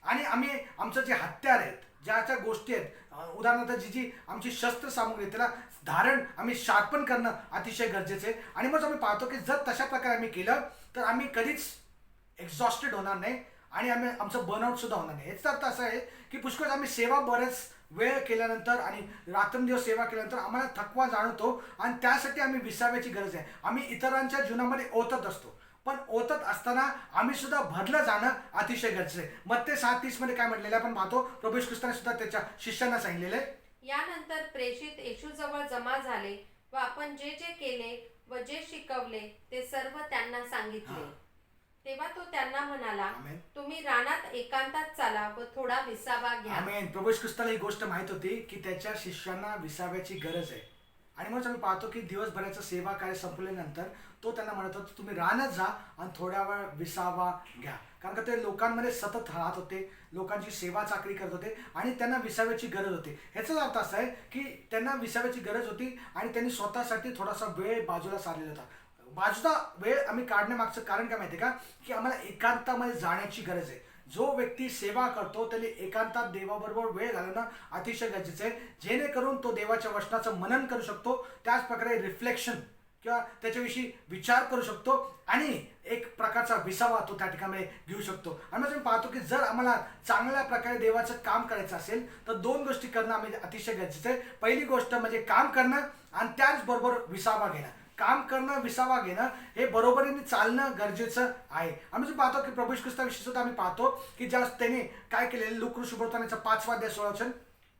आणि आम्ही आमचं जे हत्यार आहेत, ज्या ज्या गोष्टी आहेत, उदाहरणार्थ जी जी आमची शस्त्रसामुग्री आहे, त्याला धारण आम्ही शार्पन करणं अतिशय गरजेचं आहे. आणि मग आम्ही पाहतो की जर तशा प्रकारे आम्ही केलं तर आम्ही कधीच एक्झॉस्टेड होणार नाही आणि आमचं बर्नआउट सुद्धा होणार नाही. याचा अर्थ असा आहे की पुष्कळ आम्ही सेवा बरेच वेळ केल्यानंतर आणि रात्रंदिवस सेवा केल्यानंतर आम्हाला थकवा जाणवतो आणि त्यासाठी आम्ही विसाव्याची गरज आहे. आम्ही इतरांच्या जीवनामध्ये ओतत असतो, पण ओतत असताना आम्ही सुद्धा भरलं जाणं अतिशय गरजेचं आहे. मत्ते 6:30 मध्ये काय म्हटलेलं आपण पाहतो, प्रभू येशू ख्रिस्ताने सुद्धा त्याच्या शिष्यांना सांगितलेलं आहे. यानंतर प्रेषित येशूजवळ जमा झाले व आपण जे जे केले व जे शिकवले ते सर्व त्यांना सांगितले. तेव्हा तो त्यांना म्हणाला, आमेन. तुम्ही रानात एकांतात चाला व थोडा विसावा घ्या. आमेन. प्रभू येशू ख्रिस्ताला ही गोष्ट माहित होती की त्याच्या शिष्यांना विसाव्याची गरज आहे. आणि म्हणून आम्ही पाहतो की दिवसभराचं सेवा कार्य संपल्यानंतर तो त्यांना म्हणत होता, तुम्ही रानात जा आणि थोड्या वेळ विसावा घ्या. कारण का ते लोकांमध्ये सतत राहत होते, लोकांची सेवा चाकरी करत होते आणि त्यांना विसाव्याची गरज होती. ह्याचाच अर्थ असा आहे की त्यांना विसाव्याची गरज होती आणि त्यांनी स्वतःसाठी थोडासा वेळ बाजूला सारलेला होता. बाजूचा वेळ आम्ही काढण्यामागचं कारण काय माहिती आहे का, की आम्हाला एकांतामध्ये जाण्याची गरज आहे. जो व्यक्ती सेवा करतो त्याला एकांतात देवाबरोबर वेळ घालवणं अतिशय गरजेचं आहे, जेणेकरून तो देवाच्या वचनाचं मनन करू शकतो, त्याच प्रकारे रिफ्लेक्शन किंवा त्याच्याविषयी विचार करू शकतो आणि एक प्रकारचा विसावा तो त्या ठिकाणी घेऊ शकतो. आणि मग पाहतो की जर आम्हाला चांगल्या प्रकारे देवाचं काम करायचं असेल तर दोन गोष्टी करणं आम्ही अतिशय गरजेचं आहे. पहिली गोष्ट म्हणजे काम करणं आणि त्याचबरोबर विसावा घेणं. काम करणं, विसावा घेणं हे बरोबरीने चालणं गरजेचं आहे. आम्ही पाहतो की प्रभू येशू ख्रिस्ताविषयी सुद्धा आम्ही पाहतो की ज्या त्याने काय केलेलं, लूक ऋषीवर्तमानाचा 5 अध्याय 16 वचन,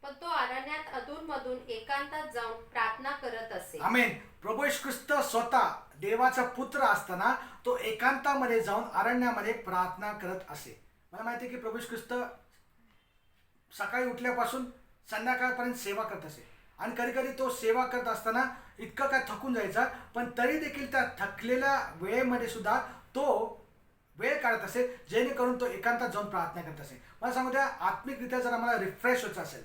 पण तो अरण्यात अधूनमधून एकांतात जाऊन प्रार्थना करत असे. आमेन. प्रभू येशू ख्रिस्त स्वतः देवाचा पुत्र असताना तो एकांतामध्ये जाऊन अरण्यामध्ये प्रार्थना करत असे. मला माहिती आहे की प्रभू येशू ख्रिस्त सकाळी उठल्यापासून संध्याकाळपर्यंत सेवा करत असे आणि कधी कधी तो सेवा करत असताना इतकं काय थकून जायचा, पण तरी देखील त्या थकलेल्या वेळेमध्ये सुद्धा तो वेळ काढत असे, जेणेकरून तो एकांतात जाऊन प्रार्थना करत असे. मला सांगू द्या, आत्मिकरित्या जर आम्हाला रिफ्रेश व्हायचं असेल,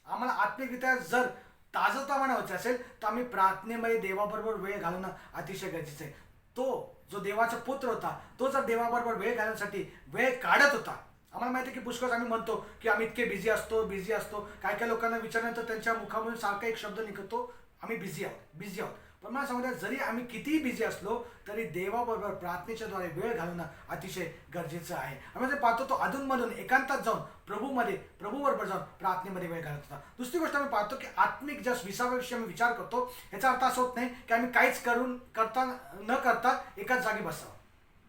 आम्हाला आत्मिकरित्या जर ताजंतवानं व्हायचं असेल तर आम्ही प्रार्थनेमध्ये देवाबरोबर वेळ घालवणं अतिशय गरजेचं आहे. तो जो देवाचा पुत्र होता तो जर देवाबरोबर वेळ घालवण्यासाठी वेळ काढत होता. आम्हाला माहिती आहे की पुष्कळ आम्ही म्हणतो की आम्ही इतके बिझी असतो. काय काय लोकांना विचारल्यानंतर त्यांच्या मुखामधून सारखा एक शब्द निघतो, आम्ही बिझी आहोत. पण मला सांगू द्या, जरी आम्ही कितीही बिझी असलो तरी देवाबरोबर प्रार्थनेच्या द्वारे वेळ घालवणं अतिशय गरजेचं आहे. आम्ही पाहतो तो अधूनमधून एकांतात जाऊन प्रभूबरोबर जाऊन प्रार्थनेमध्ये वेळ घालत होता. दुसरी गोष्ट आम्ही पाहतो की आत्मिक ज्या विसाव्याविषयी आम्ही विचार करतो, याचा अर्थ असं होत नाही की आम्ही काहीच न करता एकाच जागी बसावं,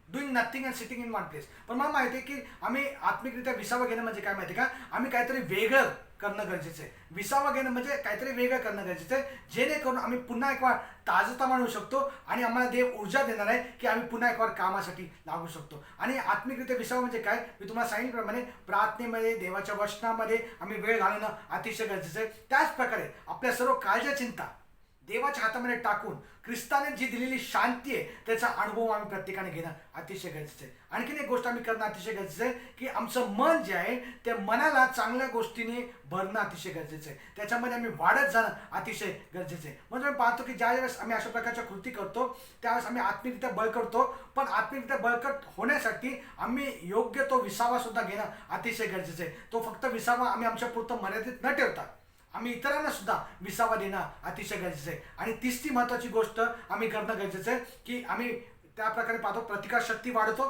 doing nothing and sitting in one place. पण मला माहिती आहे की आम्ही आत्मिकरित्या विसावा घेणं म्हणजे काय माहिती आहे का, आम्ही काहीतरी वेगळं करणं गरजेचं आहे. विसावा घेणं म्हणजे काहीतरी वेगळं करणं गरजेचं आहे, जेणेकरून आम्ही पुन्हा एक वार ताजतवानं होऊ शकतो आणि आम्हाला देव ऊर्जा देणार आहे की आम्ही पुन्हा एक वार कामासाठी लागू शकतो. आणि आत्मिकरित्या विसावा म्हणजे काय, मी तुम्हाला सांगितल्याप्रमाणे प्रार्थनेमध्ये, देवाच्या वचनामध्ये आम्ही वेळ घालवणं अतिशय गरजेचं आहे. त्याच प्रकारे आपल्या सर्व काळज्या चिंता देवाच्या हातामध्ये टाकून ख्रिस्ताने जी दिलेली शांती आहे त्याचा अनुभव आम्ही प्रत्येकाने घेणं अतिशय गरजेचं आहे. आणखीन एक गोष्ट आम्ही करणं अतिशय गरजेचं आहे की आमचं मन जे आहे त्या मनाला चांगल्या गोष्टीने भरणं अतिशय गरजेचं आहे. त्याच्यामध्ये आम्ही वाढत जाणं अतिशय गरजेचं आहे. म्हणजे आम्ही पाहतो की ज्या वेळेस आम्ही अशा प्रकारच्या कृती करतो त्यावेळेस आम्ही आत्मिकरित्या बळकटतो, पण आत्मिकरित्या बळकट होण्यासाठी आम्ही योग्य तो विसावा सुद्धा घेणं अतिशय गरजेचं आहे. तो फक्त विसावा आम्ही आमच्या पुरतं मर्यादित न ठेवता आम्ही इतरांना सुद्धा विसावा देणं अतिशय गरजेचं आहे. आणि तिसरी महत्त्वाची गोष्ट आम्ही करणं गरजेचं आहे की आम्ही त्या प्रकारे पाहतो प्रतिकारशक्ती वाढवतो,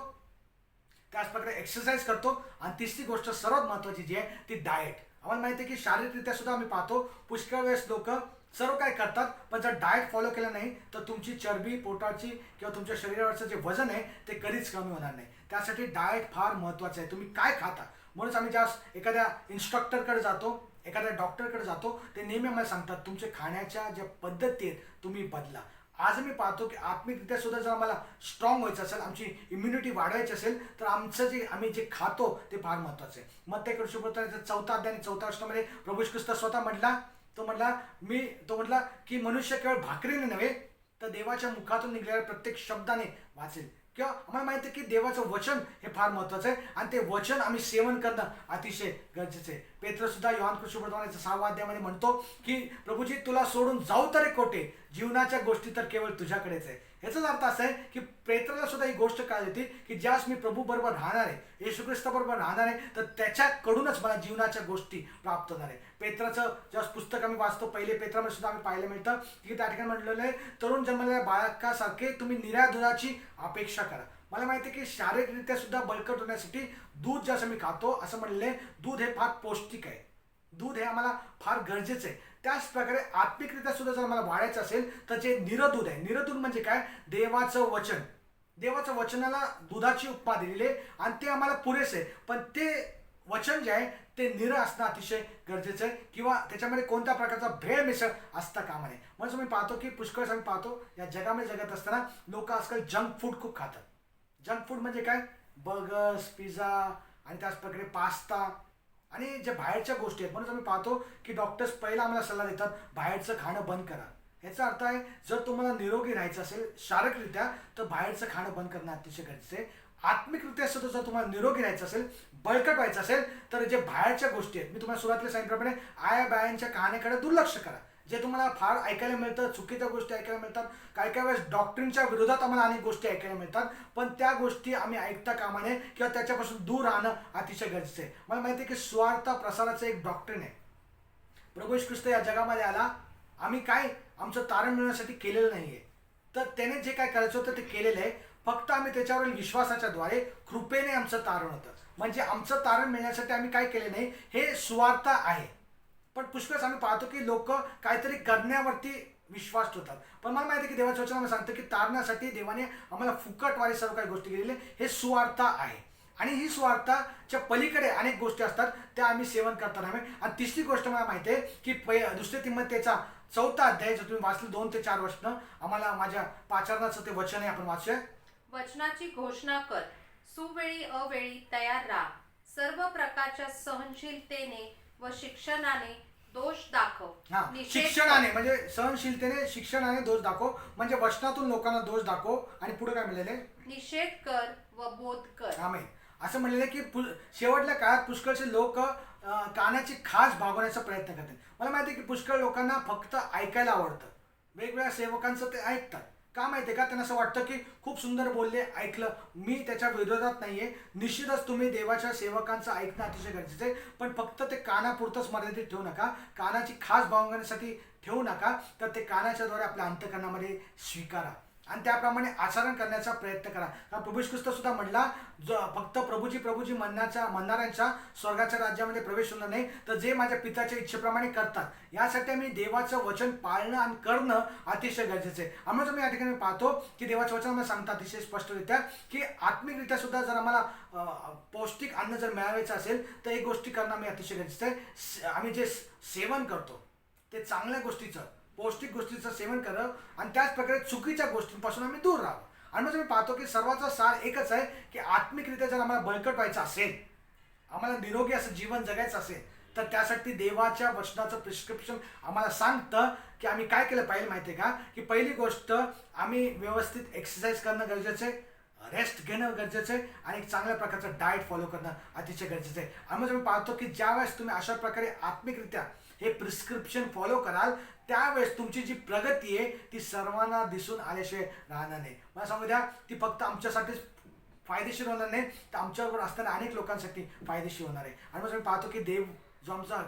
त्याच प्रकारे एक्सरसाइज करतो. आणि तिसरी गोष्ट सर्वात महत्त्वाची जी आहे ती डाएट. आम्हाला माहिती आहे की शारीरिकरित्या सुद्धा आम्ही पाहतो पुष्कळ वेळेस लोक सर्व काय करतात, पण जर डाएट फॉलो केलं नाही तर तुमची चरबी पोटाची किंवा तुमच्या शरीरावरचं जे वजन आहे ते कधीच कमी होणार नाही. त्यासाठी डाएट फार महत्त्वाचं आहे. तुम्ही काय खाता, म्हणूनच आम्ही ज्या एखाद्या इन्स्ट्रक्टरकडे जातो, एखाद्या डॉक्टरकडे जातो, ते नेहमी आम्हाला सांगतात तुमचे खाण्याच्या ज्या पद्धती आहेत तुम्ही बदला. आज मी पाहतो की आत्मिकरित्या सुद्धा जर आम्हाला स्ट्रॉंग व्हायचं असेल, आमची इम्युनिटी वाढवायची असेल, तर आमचं जे आम्ही जे खातो ते फार महत्त्वाचं आहे. मग ते कृष्णपत्राचा 4 अध्याय आणि 4 अष्टमध्ये प्रभू येशू ख्रिस्त स्वतः म्हटला, तो म्हटला की मनुष्य केवळ भाकरीने नव्हे तर देवाच्या मुखातून निघालेल्या प्रत्येक शब्दाने वाचेल. किंवा आम्हाला माहिती आहे की देवाचं वचन हे फार महत्त्वाचं आहे आणि ते वचन आम्ही सेवन करणं अतिशय गरजेचं आहे. पेत्र सुद्धा योहान कृष्णपत्राच्या 6व्या अध्यायामध्ये म्हणतो की प्रभूजी तुला सोडून जाऊ तरी कोठे, जीवनाच्या गोष्टी तर केवळ तुझ्याकडेच आहे. ह्याचाच अर्थ असा आहे की पेत्राला सुद्धा ही गोष्ट कळली होती की ज्यास मी प्रभू बरोबर राहणार आहे, येशू ख्रिस्ताबरोबर राहणार आहे, तर त्याच्याकडूनच मला जीवनाच्या गोष्टी प्राप्त होणार आहे. पेत्राचं ज्या पुस्तक आम्ही वाचतो पहिले पेत्रामध्ये सुद्धा आम्ही पाहायला मिळतं की त्या ठिकाणी म्हटलेलं आहे तरुण जन्मलेल्या बाळकासारखे तुम्ही निऱ्या दुधाची अपेक्षा करा. मला माहिती आहे की शारीरिकरित्या सुद्धा बळकट होण्यासाठी दूध जसं मी खातो असं म्हणले, दूध हे फार पौष्टिक आहे, दूध हे आम्हाला फार गरजेचं आहे. त्याच प्रकारे आत्मिकरित्या सुद्धा जर मला वाढायचं असेल तर जे निरदूध आहे, निरदूध म्हणजे काय, देवाचं वचन. देवाच्या वचनाला दुधाची उपमा दिलेली आहे आणि ते आम्हाला पुरेसे आहे, पण ते वचन जे आहे ते निर असणं अतिशय गरजेचं आहे किंवा त्याच्यामध्ये कोणत्या प्रकारचा भेळ मिसळ असता कामा नये. म्हणून मी पाहतो की पुष्कळ आम्ही पाहतो या जगामध्ये जगत असताना लोक आजकाल जंक फूड खूप खातात. जंक फूड म्हणजे काय, बर्गर्स, पिझ्झा आणि त्याच प्रकारे पास्ता आणि जे बाहेरच्या गोष्टी आहेत. म्हणून आम्ही पाहतो की डॉक्टर्स पहिला आम्हाला सल्ला देतात बाहेरचं खाणं बंद करा. याचा अर्थ आहे जर तुम्हाला निरोगी राहायचं असेल शारीरिकरित्या तर बाहेरचं खाणं बंद करणं अतिशय गरजेचं आहे. आत्मिकरित्या सुद्धा जर तुम्हाला निरोगी राहायचं असेल, बळकट व्हायचं असेल, तर जे बाहेरच्या गोष्टी आहेत मी तुम्हाला सुरुवातीला सांगितल्याप्रमाणे आया बायांच्या कहाण्याकडे दुर्लक्ष करा. जे तुम्हाला फार ऐकायला मिळतं, चुकीच्या गोष्टी ऐकायला मिळतात, काही काही वेळेस डॉक्टरींच्या विरोधात आम्हाला अनेक गोष्टी ऐकायला मिळतात, पण त्या गोष्टी आम्ही ऐकता कामा नये किंवा त्याच्यापासून दूर राहणं अतिशय गरजेचं आहे. मला माहिती आहे की स्वार्थ प्रसाराचं एक डॉक्ट्रिन आहे. प्रभू येशू ख्रिस्त या जगामध्ये आला, आम्ही काय आमचं तारण मिळवण्यासाठी केलेलं नाही आहे, तर त्याने जे काय करायचं होतं ते केलेलं आहे. फक्त आम्ही त्याच्यावरील विश्वासाच्या द्वारे कृपेने आमचं तारण होतं. म्हणजे आमचं तारण मिळण्यासाठी आम्ही काय केले नाही, हे स्वार्थ आहे. पण पुष्कळ आम्ही पाहतो की लोक काहीतरी करण्यावरती विश्वास ठेवतात. पण मला माहिती आहे की देवाच्या वचनामध्ये सांगतं की तारण्यासाठी देवाने आम्हाला फुकटवारी सर्व काही गोष्टी केलेल्या, हे स्वार्थ आहे. आणि ही स्वार्थाच्या पलीकडे अनेक गोष्टी असतात त्या आम्ही सेवन करताना हवे. आणि तिसरी गोष्ट मला माहिती आहे की दुसऱ्या तिमोथेचा 4 अध्याय जर तुम्ही वाचलं 2 ते 4 वचनं, आम्हाला माझ्या पाचारणाचं ते वचन आहे, आपण वाचूया. वचनाची घोषणा कर, सुवेळी अवेळी तयार राहा, सर्व प्रकारच्या सहनशीलतेने व शिक्षणाने दोष दाखव. हा, शिक्षणाने म्हणजे सहनशीलतेने, शिक्षणाने दोष दाखव म्हणजे वचनातून लोकांना दोष दाखव. आणि पुढे काय म्हणलेले, निषेध कर व बोध कर. आमेन. असं म्हणलेलं की शेवटल्या काळात पुष्कळचे लोक कानाची खास भागवण्याचा प्रयत्न करतात. मला माहिती आहे की पुष्कळ लोकांना फक्त ऐकायला आवडतं, वेगवेगळ्या सेवकांचं ते ऐकतात. का माहिती आहे का, त्यांना असं वाटतं की खूप सुंदर बोलले, ऐकलं. मी त्याच्या विरोधात नाही आहे. निश्चितच तुम्ही देवाच्या सेवकांचं ऐकणं अतिशय गरजेचं आहे, पण फक्त ते कानापुरतंच मर्यादित ठेवू नका, कानाची खास भावण्यासाठी ठेवू नका, तर ते कानाच्याद्वारे आपल्या अंतःकरणामध्ये स्वीकारा आणि त्याप्रमाणे आचरण करण्याचा प्रयत्न करा. कारण प्रभू येशू ख्रिस्त सुद्धा म्हटला, फक्त प्रभूजी प्रभूजी म्हणणाऱ्यांच्या स्वर्गाच्या राज्यामध्ये प्रवेश होणार नाही, तर जे माझ्या पित्याच्या इच्छेप्रमाणे करतात. यासाठी आम्ही देवाचं वचन पाळणं आणि करणं अतिशय गरजेचं आहे. आम्हाला मी या ठिकाणी पाहतो की देवाचं वचन आम्हाला सांगतात अतिशय स्पष्टरित्या की आत्मिकरित्या सुद्धा जर आम्हाला पौष्टिक अन्न जर मिळवायचं असेल तर एक गोष्टी करणं आम्ही अतिशय गरजेचं आहे. आम्ही जे सेवन करतो ते चांगल्या गोष्टीचं, पौष्टिक गोष्टीचं सेवन करावं आणि त्याच प्रकारे चुकीच्या गोष्टींपासून आम्ही दूर राहावं. आणि मग मी पाहतो की सर्वाचा सार एकच आहे की आत्मिकरित्या जर आम्हाला बळकट व्हायचं असेल, आम्हाला निरोगी असं जीवन जगायचं असेल, तर त्यासाठी देवाच्या वचनाचं प्रिस्क्रिप्शन आम्हाला सांगतं की आम्ही काय केलं पाहिजे माहिती आहे का, की पहिली गोष्ट आम्ही व्यवस्थित एक्सरसाइज करणं गरजेचं आहे, रेस्ट घेणं गरजेचं आहे आणि एक चांगल्या प्रकारचं डाएट फॉलो करणं अतिशय गरजेचं आहे. आणि मग मी पाहतो की ज्यावेळेस तुम्ही अशा प्रकारे आत्मिकरित्या हे प्रिस्क्रिप्शन फॉलो कराल त्यावेळेस तुमची जी प्रगती आहे ती सर्वांना दिसून आल्याशिवाय राहणार नाही. मला सांगू द्या, ती फक्त आमच्यासाठीच फायदेशीर होणार नाही, तर आमच्याबरोबर असणाऱ्या अनेक लोकांसाठी फायदेशीर होणार आहे. आणि मग मी पाहतो की देव जो आमचा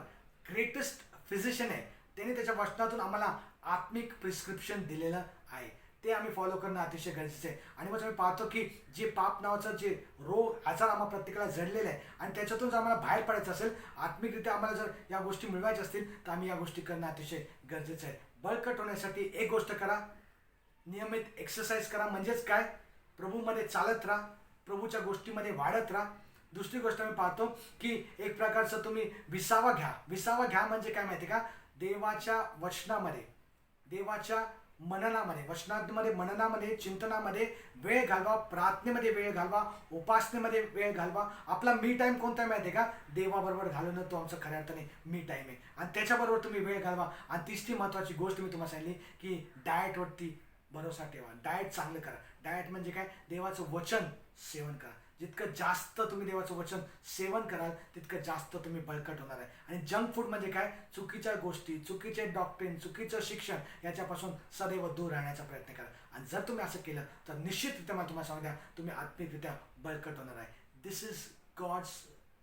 ग्रेटेस्ट फिजिशियन आहे, त्याने त्याच्या वचनातून आम्हाला आत्मिक प्रिस्क्रिप्शन दिलेलं आहे. ते आम्ही फॉलो करणं अतिशय गरजेचं आहे. आणि मग आम्ही पाहतो की जे पाप नावाचं जे रोग आजार आम्हाला प्रत्येकाला जडलेलं आहे आणि त्याच्यातून जर आम्हाला बाहेर पडायचं असेल, आत्मिकरित्या आम्हाला जर या गोष्टी मिळवायच्या असतील, तर आम्ही या गोष्टी करणं अतिशय गरजेचं आहे. बळकट होण्यासाठी एक गोष्ट करा, नियमित एक्सरसाइज करा. म्हणजेच काय, प्रभूमध्ये चालत राहा, प्रभूच्या गोष्टीमध्ये वाढत राहा. दुसरी गोष्ट मी पाहतो की एक प्रकारचं तुम्ही विसावा घ्या. विसावा घ्या म्हणजे काय माहिती का, देवाच्या वचनामध्ये, देवाच्या मननामध्ये, वचनामध्ये, मननामध्ये, चिंतनामध्ये वेळ घालवा, प्रार्थनेमध्ये वेळ घालवा, उपासनेमध्ये वेळ घालवा. आपला मी टाईम कोणता माहिती आहे का, देवाबरोबर घालवणं तो आमचा खऱ्या अर्थाने मी टाईम आहे. आणि त्याच्याबरोबर तुम्ही वेळ घालवा. आणि तिसरी महत्त्वाची गोष्ट मी तुम्हाला सांगितली की डाएटवरती भरोसा ठेवा. डाएट चांगलं करा. डाएट म्हणजे काय, देवाचं वचन सेवन करा. जितकं जास्त तुम्ही देवाचं वचन सेवन कराल, तितकं जास्त तुम्ही बळकट होणार आहे. आणि जंक फूड म्हणजे काय, चुकीच्या गोष्टी, चुकीचे डॉक्ट्रिन, चुकीचं शिक्षण याच्यापासून सदैव दूर राहण्याचा प्रयत्न करा. आणि जर तुम्ही असं केलं तर निश्चितरित्या मला तुम्हाला सांगू द्या, तुम्ही आत्मिकरित्या बळकट होणार आहे. This is God's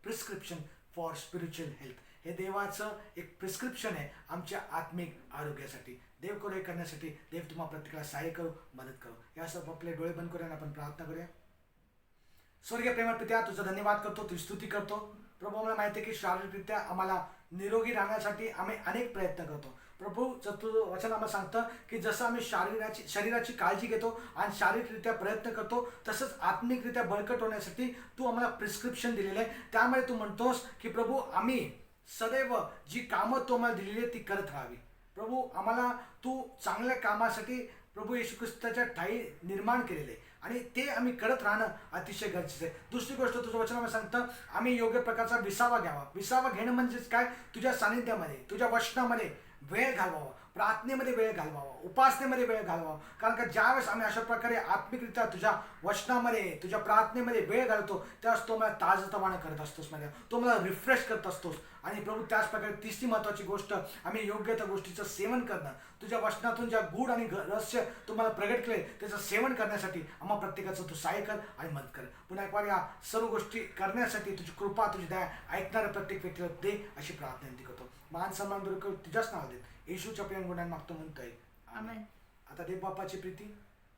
prescription for spiritual health. हे देवाचं एक प्रिस्क्रिप्शन आहे आमच्या आत्मिक आरोग्यासाठी. देव करू हे करण्यासाठी देव तुम्हाला प्रत्येकाला सहाय्य करू, मदत करू. यासह आपले डोळे बंद करूया, आपण प्रार्थना करूया. स्वर्गीय प्रेमळ पित्या, तुझा धन्यवाद करतो, तुझी स्तुती करतो. प्रभू, आम्हाला माहिती आहे की शारीरिकरित्या आम्हाला निरोगी राहण्यासाठी आम्ही अनेक प्रयत्न करतो. प्रभू, तुझं वचन आम्हाला सांगतं की जसं आम्ही शरीराची काळजी घेतो आणि शारीरिकरित्या प्रयत्न करतो, तसंच आत्मिकरित्या बळकट होण्यासाठी तू आम्हाला प्रिस्क्रिप्शन दिलेलं आहे. त्यामुळे तू म्हणतोस की प्रभू, आम्ही सदैव जी कामं तू आम्हाला दिलेली आहे ती करत राहावी. प्रभू, आम्हाला तू चांगल्या कामासाठी प्रभू येशू ख्रिस्ताच्या ठाई निर्माण केलेले आहे आणि ते आम्ही करत राहणं अतिशय गरजेचं आहे. दुसरी गोष्ट, तुझं वचन आम्हाला सांगतं आम्ही योग्य प्रकारचा विसावा घ्यावा. विसावा घेणं म्हणजेच काय, तुझ्या सानिध्यामध्ये, तुझ्या वचनामध्ये वेळ घालवावा, प्रार्थनेमध्ये वेळ घालवावा, उपासनेमध्ये वेळ घालवावा. कारण का ज्यावेळेस आम्ही अशा प्रकारे आत्मिकरित्या तुझ्या वचनामध्ये, तुझ्या प्रार्थनेमध्ये वेळ घालतो, त्यावेळेस तो मला ताजतवानं करत असतोस, माझ्या तो मला रिफ्रेश करत असतोस. आणि प्रभू, त्याच प्रकारे तिसरी महत्त्वाची गोष्ट, आम्ही योग्य त्या गोष्टीचं सेवन करणं. तुझ्या वचनातून ज्या गूढ आणि रहस्य तुम्हाला प्रगट केले त्याचं सेवन करण्यासाठी आम्हा प्रत्येकाचं तू सहाय्य कर आणि मदत कर. पुन्हा एक वार या सर्व गोष्टी करण्यासाठी तुझी कृपा, तुझी दया ऐकणाऱ्या प्रत्येक व्यक्तीला दे, अशी प्रार्थना विनंती करतो. मान सन्मान दूर करून तुझ्याच नाव देत येशूच्या प्रिय गुणांना मागतो, म्हणतोय आमेन. आता देव बापाची प्रीती,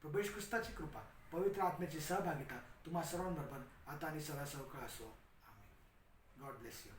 प्रभू येशू ख्रिस्ताची कृपा, पवित्र आत्म्याची सहभागिता तुम्हा सर्वांबरोबर आता आणि सदा सवकाळ असो. आमेन. God bless you.